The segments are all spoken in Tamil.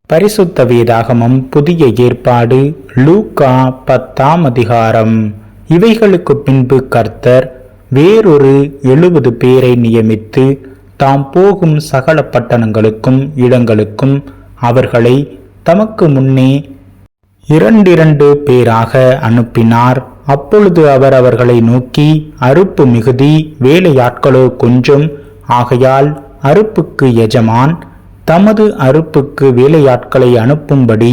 பரிசுத்த வேதாகமம் புதிய ஏற்பாடு லூக்கா 10ஆம் அதிகாரம். இவைகளுக்கு பின்பு கர்த்தர் வேறொரு 70 பேரை நியமித்து தாம் போகும் சகல பட்டணங்களுக்கும் இடங்களுக்கும் அவர்களை தமக்கு முன்னே 2 பேராக அனுப்பினார். அப்பொழுது அவர் அவர்களை நோக்கி, அறுப்பு மிகுதி, வேலையாட்களோ கொஞ்சம். ஆகையால் அறுப்புக்கு எஜமான் தமது அறுப்புக்கு வேலையாட்களை அனுப்பும்படி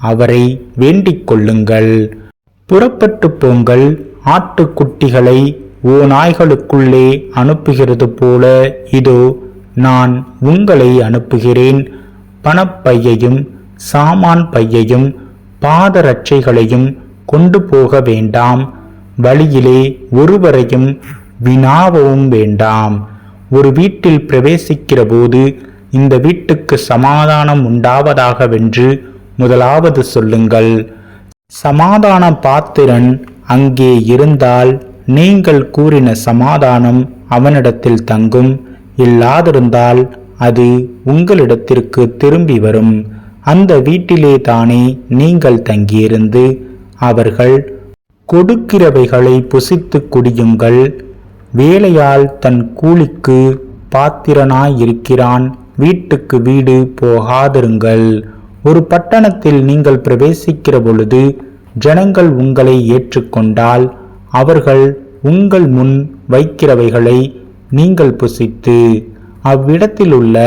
அவரை வேண்டிக் கொள்ளுங்கள். புறப்பட்டு போங்கள். ஆட்டுக்குட்டிகளை ஓநாய்களுக்குள்ளே அனுப்புகிறது போல இதோ நான் உங்களை அனுப்புகிறேன். பணப்பையையும் சாமான் பையையும் பாதரட்சைகளையும் கொண்டு போக வேண்டாம். வழியிலே ஒருவரையும் வினாவவும் வேண்டாம். ஒரு வீட்டில் பிரவேசிக்கிற போது, இந்த வீட்டுக்கு சமாதானம் உண்டாவதாகவென்று முதலாவது சொல்லுங்கள். சமாதான பாத்திரன் அங்கே இருந்தால் நீங்கள் கூறின சமாதானம் அவனிடத்தில் தங்கும். இல்லாதிருந்தால் அது உங்களிடத்திற்கு திரும்பி வரும். அந்த வீட்டிலே தானே நீங்கள் தங்கியிருந்து அவர்கள் கொடுக்கிறவைகளை புசித்து குடியுங்கள். வேலையால் தன் கூலிக்கு பாத்திரனாயிருக்கிறான். வீட்டுக்கு வீடு போகாதிருங்கள். ஒரு பட்டணத்தில் நீங்கள் பிரவேசிக்கிற பொழுது ஜனங்கள் உங்களை ஏற்றுக்கொண்டால் அவர்கள் உங்கள் முன் வைக்கிறவைகளை நீங்கள் புசித்து அவ்விடத்தில் உள்ள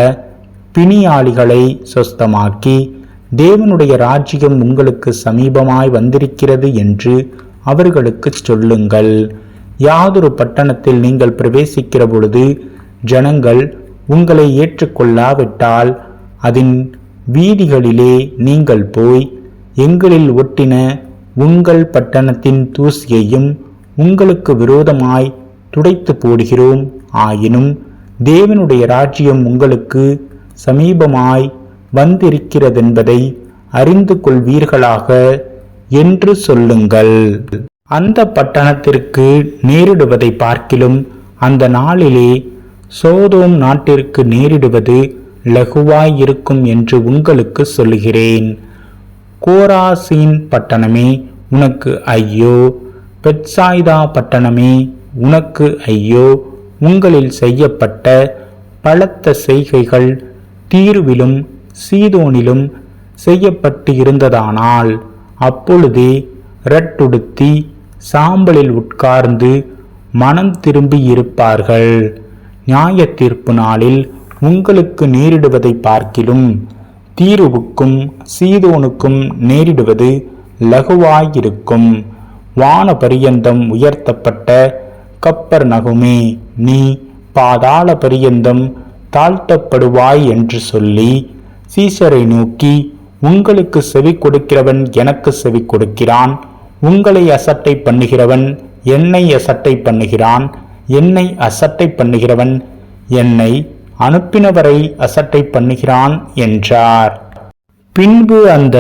பிணியாளிகளை சொஸ்தமாக்கி, தேவனுடைய ராஜ்யம் உங்களுக்கு சமீபமாய் வந்திருக்கிறது என்று அவர்களுக்கு சொல்லுங்கள். யாதொரு பட்டணத்தில் நீங்கள் பிரவேசிக்கிற பொழுது ஜனங்கள் உங்களை ஏற்றுக்கொள்ளாவிட்டால் அதன் வீதிகளிலே நீங்கள் போய், எங்களில் ஒட்டின உங்கள் பட்டணத்தின் தூசியையும் உங்களுக்கு விரோதமாய் துடைத்து போடுகிறோம். ஆயினும் தேவனுடைய ராஜ்யம் உங்களுக்கு சமீபமாய் வந்திருக்கிறதென்பதை அறிந்து கொள்வீர்களாக என்று சொல்லுங்கள். அந்த பட்டணத்திற்கு நேரிடுவதை பார்க்கிலும் அந்த நாளிலே சோதோம் நாட்டிற்கு நேரிடுவது லகுவாயிருக்கும் என்று உங்களுக்கு சொல்லுகிறேன். கோராசீன் பட்டணமே உனக்கு ஐயோ! பெத்சாய்தா பட்டணமே உனக்கு ஐயோ! உங்களில் செய்யப்பட்ட பலத்த செய்கைகள் தீருவிலும் சீதோனிலும் செய்யப்பட்டு இருந்ததானால் அப்பொழுதே இரட்டுடுத்தி சாம்பலில் உட்கார்ந்து மனம் திரும்பி இருப்பார்கள். நியாய தீர்ப்பு நாளில் உங்களுக்கு நேரிடுவதை பார்க்கிலும் தீருவுக்கும் சீதோனுக்கும் நேரிடுவது லகுவாயிருக்கும். வான பரியந்தம் உயர்த்தப்பட்ட கப்பர்நகுமே, நீ பாதாள பரியந்தம் தாழ்த்தப்படுவாய் என்று சொல்லி சீசரை நோக்கி, உங்களுக்கு செவி கொடுக்கிறவன் எனக்கு செவி கொடுக்கிறான். உங்களை அசட்டை பண்ணுகிறவன் என்னை அசட்டை பண்ணுகிறான். என்னை அசட்டை பண்ணுகிறவன் என்னை அனுப்பினவரை அசட்டை பண்ணுகிறான் என்றார். பின்பு அந்த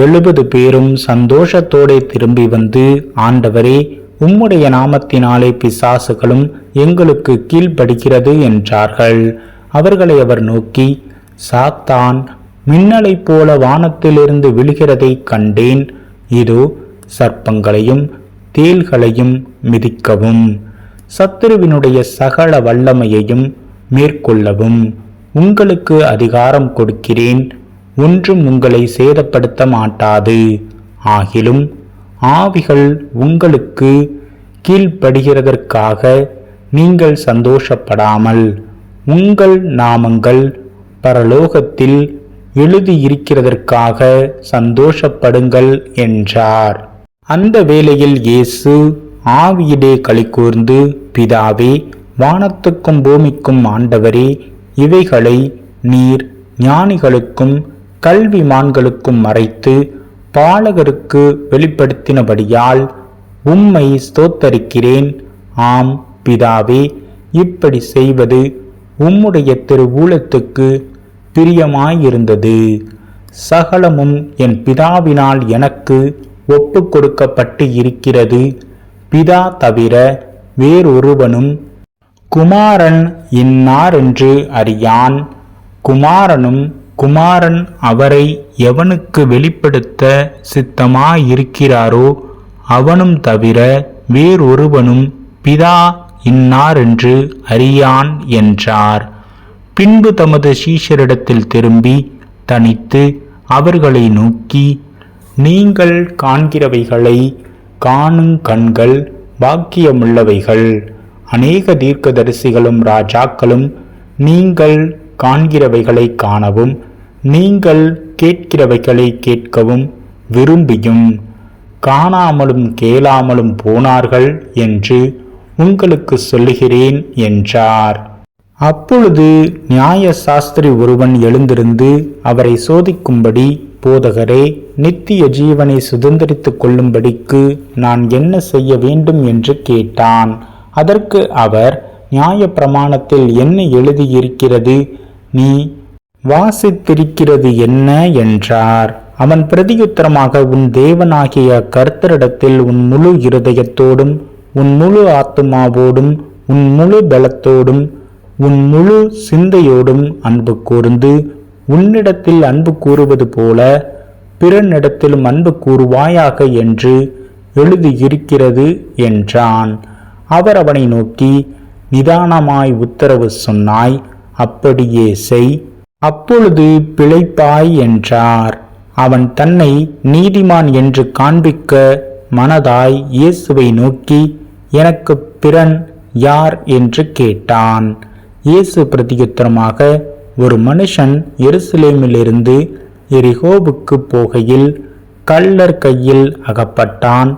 70 பேரும் சந்தோஷத்தோடு திரும்பி வந்து, ஆண்டவரே, உம்முடைய நாமத்தினாலே பிசாசுகளும் எங்களுக்கு கீழ்ப்படுகிறது என்றார்கள். அவர்களை அவர் நோக்கி, சாத்தான் மின்னலை போல வானத்திலிருந்து விழுகிறதை கண்டேன். இதோ சர்ப்பங்களையும் தேள்களையும் மிதிக்கவும் சத்துருவினுடைய சகல வல்லமையையும் மேற்கொள்ளவும் உங்களுக்கு அதிகாரம் கொடுக்கிறேன். ஒன்றும் உங்களை சேதப்படுத்த மாட்டாது. ஆகிலும் ஆவிகள் உங்களுக்கு கீழ்ப்படுகிறதற்காக நீங்கள் சந்தோஷப்படாமல் உங்கள் நாமங்கள் பரலோகத்தில் எழுதியிருக்கிறதற்காக சந்தோஷப்படுங்கள் என்றார். அந்த வேளையில் இயேசு ஆவியிலே களிகூர்ந்து, பிதாவே, வானத்துக்கும் பூமிக்கும் ஆண்டவரே, இவைகளை நீர் ஞானிகளுக்கும் கல்விமான்களுக்கும் மறைத்து பாலகருக்கு வெளிப்படுத்தினபடியால் உம்மை ஸ்தோத்தரிக்கிறேன். ஆம் பிதாவே, இப்படி செய்வது உம்முடைய திருவுளத்துக்கு பிரியமாயிருந்தது. சகலமும் என் பிதாவினால் எனக்கு ஒப்பு கொடுக்கப்பட்டு இருக்கிறது. பிதா தவிர வேறொருவனும் குமாரன் இன்னார் என்று அறியான். குமாரனும் குமாரன் அவரை எவனுக்கு வெளிப்படுத்த சித்தமாயிருக்கிறாரோ அவனும் தவிர வேறொருவனும் பிதா இன்னாரென்று அறியான் என்றார். பின்பு தமது சீஷரிடத்தில் திரும்பி தனித்து அவர்களை நோக்கி, நீங்கள் காண்கிறவைகளை காணுங் கண்கள் பாக்கியமுள்ளவைகள். அநேக தீர்க்கதரிசிகளும் ராஜாக்களும் நீங்கள் காண்கிறவைகளை காணவும் நீங்கள் கேட்கிறவைகளை கேட்கவும் விரும்பியும் காணாமலும் கேளாமலும் போனார்கள் என்று உங்களுக்கு சொல்லுகிறேன் என்றார். அப்பொழுது நியாய சாஸ்திரி ஒருவன் எழுந்திருந்து அவரை சோதிக்கும்படி, போதகரே, நித்திய ஜீவனை சுதந்தரித்துக் கொள்ளும்படிக்கு நான் என்ன செய்ய வேண்டும் என்று கேட்டான். அதற்கு அவர், நியாய பிரமாணத்தில் என்ன எழுதியிருக்கிறது? நீ வாசித்திருக்கிறது என்ன என்றார். அவன் பிரதியுத்தரமாக, உன் தேவனாகிய கர்த்தரிடத்தில் உன் முழு இருதயத்தோடும் உன் முழு ஆத்துமாவோடும் உன் முழு பலத்தோடும் உன் முழு சிந்தையோடும் அன்பு கூர்ந்து உன்னிடத்தில் அன்பு கூறுவது போல பிறனிடத்திலும் அன்பு கூறுவாயாக என்று எழுதியிருக்கிறது என்றான். அவர் அவனை நோக்கி, நிதானமாய் உத்தரவு சொன்னாய், அப்படியே செய், அப்பொழுது பிழைப்பாய் என்றார். அவன் தன்னை நீதிமான் என்று காண்பிக்க மனதாய் இயேசுவை நோக்கி, எனக்கு பிறன் யார் என்று கேட்டான். இயேசு பிரதியுத்தரமாக, ஒரு மனுஷன் எருசலேமிலிருந்து எரிகோவுக்கு போகையில் கள்ளர் கையில் அகப்பட்டான்.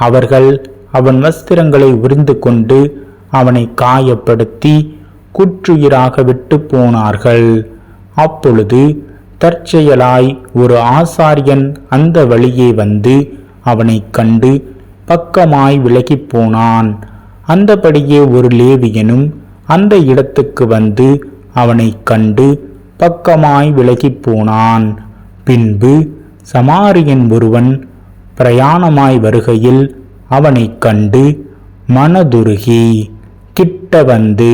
அவர்கள் அவன் வஸ்திரங்களை உரிந்து கொண்டு அவனை காயப்படுத்தி குற்றுயிராக விட்டு போனார்கள். அப்பொழுது தற்செயலாய் ஒரு ஆசாரியன் அந்த வழியே வந்து அவனை கண்டு பக்கமாய் விலகி போனான். அந்தபடியே ஒரு லேவியனும் அந்த இடத்துக்கு வந்து அவனை கண்டு பக்கமாய் விலகி போனான். பின்பு சமாரியன் ஒருவன் பிரயாணமாய் வருகையில் அவனை கண்டு மனதுருகி கிட்ட வந்து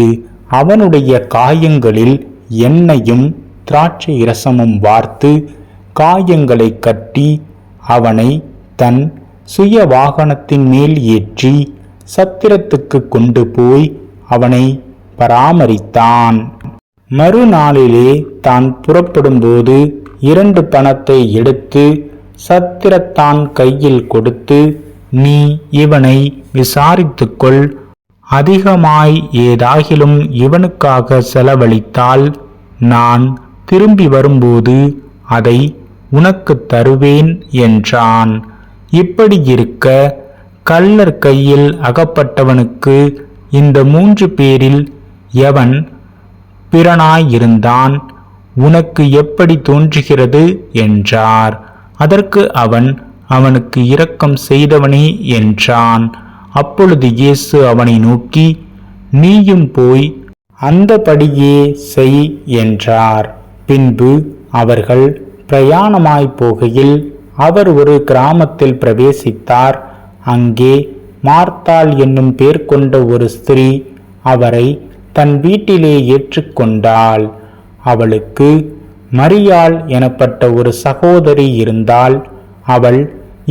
அவனுடைய காயங்களில் எண்ணெயும் திராட்சை இரசமும் வார்த்து காயங்களை கட்டி அவனை தன் சுய வாகனத்தின் மேல் ஏற்றி சத்திரத்துக்கு கொண்டு போய் அவனை பராமரித்தான். மறுநாளிலே தான் புறப்படும்போது 2 பணத்தை எடுத்து சத்திரத்தான் கையில் கொடுத்து, நீ இவனை விசாரித்துக்கொள், அதிகமாய் ஏதாகிலும் இவனுக்காக செலவழித்தால் நான் திரும்பி வரும்போது அதை உனக்கு தருவேன் என்றான். இப்படி இருக்க கள்ளர் கையில் அகப்பட்டவனுக்கு இந்த 3 பேரில் எவன் பிறனாயிருந்தான்? உனக்கு எப்படி தோன்றுகிறது என்றார். அதற்கு அவன், அவனுக்கு இரக்கம் செய்தவனே என்றான். அப்பொழுது இயேசு அவனை நோக்கி, நீயும் போய் அந்தபடியே செய் என்றார். பின்பு அவர்கள் பிரயாணமாய் போகையில் அவர் ஒரு கிராமத்தில் பிரவேசித்தார். அங்கே மார்த்தாள் என்னும் பேர் கொண்ட ஒரு ஸ்திரீ அவரை தன் வீட்டிலே ஏற்றுக்கொண்டாள். அவளுக்கு மரியாள் எனப்பட்ட ஒரு சகோதரி இருந்தாள். அவள்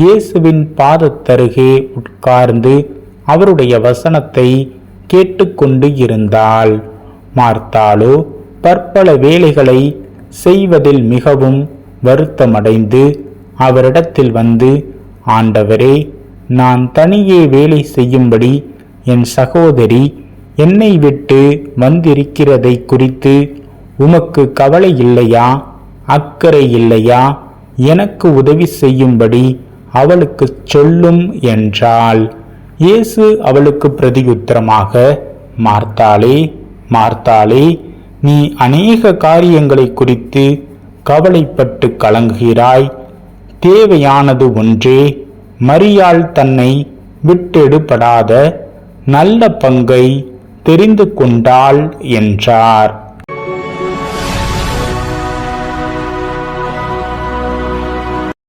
இயேசுவின் பாதத்தருகே உட்கார்ந்து அவருடைய வசனத்தை கேட்டுக்கொண்டு இருந்தாள். மார்த்தாளோ பற்பல வேலைகளை செய்வதில் மிகவும் வருத்தமடைந்து அவரிடத்தில் வந்து, ஆண்டவரே, நான் தனியே வேலை செய்யும்படி என் சகோதரி என்னை விட்டு வந்திருக்கிறதை குறித்து உமக்கு கவலை இல்லையா? அக்கறை இல்லையா? எனக்கு உதவி செய்யும்படி அவளுக்கு சொல்லும் என்றாள். இயேசு அவளுக்கு பிரதியுத்தரமாக, மார்த்தாளே, மார்த்தாளே, நீ அநேக காரியங்களை குறித்து கவலைப்பட்டு கலங்குகிறாய். தேவையானது ஒன்றே. மரியாள் தன்னை விட்டெடுபடாத நல்ல பங்கை தெரிந்து கொண்டாள் என்றார்.